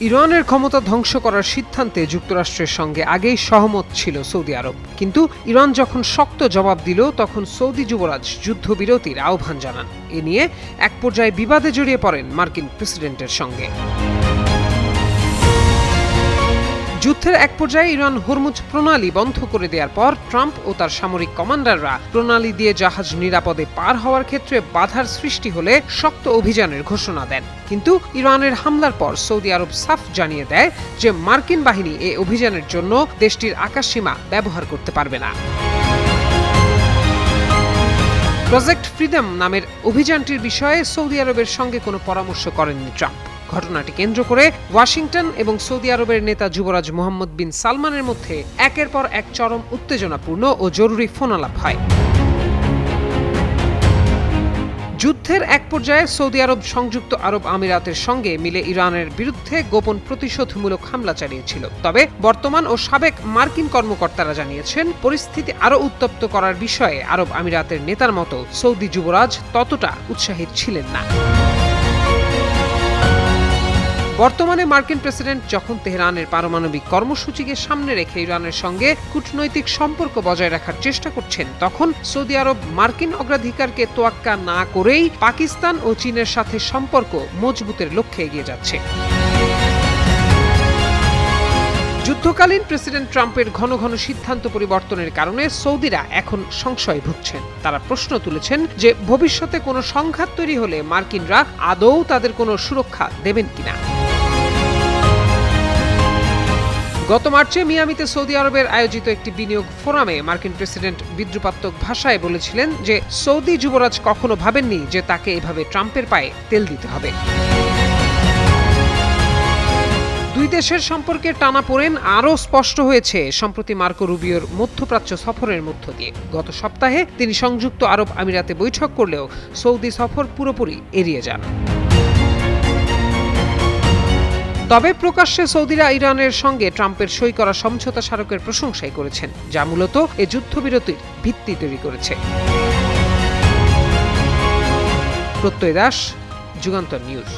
ইরানের ক্ষমতা ধ্বংস করার সিদ্ধান্তে যুক্তরাষ্ট্রের সঙ্গে আগেই সহমত ছিল সৌদি আরব, কিন্তু ইরান যখন শক্ত জবাব দিল তখন সৌদি যুবরাজ যুদ্ধবিরতির আহ্বান জানান। এ নিয়ে এক পর্যায়ে বিবাদে জড়িয়ে পড়েন মার্কিন প্রেসিডেন্টের সঙ্গে। যুদ্ধের এক পর্যায়ে ইরান হরমুজ প্রণালী বন্ধ করে দেওয়ার পর ট্রাম্প ও তার সামরিক কমান্ডাররা প্রণালী দিয়ে জাহাজ নিরাপদে পার হওয়ার ক্ষেত্রে বাধার সৃষ্টি হলে শক্ত অভিযানের ঘোষণা দেন। কিন্তু ইরানের হামলার পর সৌদি আরব সাফ জানিয়ে দেয় যে মার্কিন বাহিনী এই অভিযানের জন্য দেশটির আকাশসীমা ব্যবহার করতে পারবে না। প্রজেক্ট ফ্রিডম নামের অভিযানটির বিষয়ে সৌদি আরবের সঙ্গে কোনো পরামর্শ করেননি ট্রাম্প। ঘটনাটি কেন্দ্র করে ওয়াশিংটন এবং সৌদি আরবের নেতা যুবরাজ মোহাম্মদ বিন সালমানের মধ্যে একের পর এক চরম উত্তেজনাপূর্ণ ও জরুরি ফোনালাপ হয়। যুদ্ধের এক পর্যায়ে সৌদি আরব সংযুক্ত আরব আমিরাতের সঙ্গে মিলে ইরানের বিরুদ্ধে গোপন প্রতিশোধমূলক হামলা চালিয়েছিল। তবে বর্তমান ও সাবেক মার্কিন কর্মকর্তারা জানিয়েছেন, পরিস্থিতি আরও উত্তপ্ত করার বিষয়ে আরব আমিরাতের নেতার মতো সৌদি যুবরাজ ততটা উৎসাহী ছিলেন না। বর্তমানে মার্কিন প্রেসিডেন্ট যখন তেহরানের পারমাণবিক কর্মসূচিকে সামনে রেখে ইরানের সঙ্গে কূটনৈতিক সম্পর্ক বজায় রাখার চেষ্টা করছেন, তখন সৌদি আরব মার্কিন অগ্রাধিকারকে তোয়াক্কা না করেই পাকিস্তান ও চীনের সাথে সম্পর্ক মজবুতের লক্ষ্যে এগিয়ে যাচ্ছে। যুদ্ধকালীন প্রেসিডেন্ট ট্রাম্পের ঘন ঘন সিদ্ধান্ত পরিবর্তনের কারণে সৌদিরা এখন সংশয়ে ভুগছেন। তারা প্রশ্ন তুলেছেন যে ভবিষ্যতে কোনো সংঘাত তৈরি হলে মার্কিনরা আদৌ তাদের কোনো সুরক্ষা দেবেন কিনা। গত মার্চে মিয়ামিতে সৌদি আরবের আয়োজিত একটি বিনিয়োগ ফোরামে মার্কিন প্রেসিডেন্ট বিদ্রূপাত্মক ভাষায় বলেছিলেন যে সৌদি যুবরাজ কখনো ভাবেননি যে তাকে এভাবে ট্রাম্পের পায়ে তেল দিতে হবে। দুই দেশের সম্পর্কে টানাপোড়েন আরও স্পষ্ট হয়েছে সম্প্রতি মার্কো রুবিওর মধ্যপ্রাচ্য সফরের মধ্য দিয়ে। গত সপ্তাহে তিনি সংযুক্ত আরব আমিরাতে বৈঠক করলেও সৌদি সফর পুরোপুরি এড়িয়ে যান। তবে প্রকাশ্যে সৌদিরা ইরানের সঙ্গে ট্রাম্পের সই করা সমঝোতা স্মারকের প্রশংসাই করেছেন, যা মূলত এ যুদ্ধবিরতির ভিত্তি তৈরি করেছে। প্রত্যয় দাস, যুগান্তর নিউজ।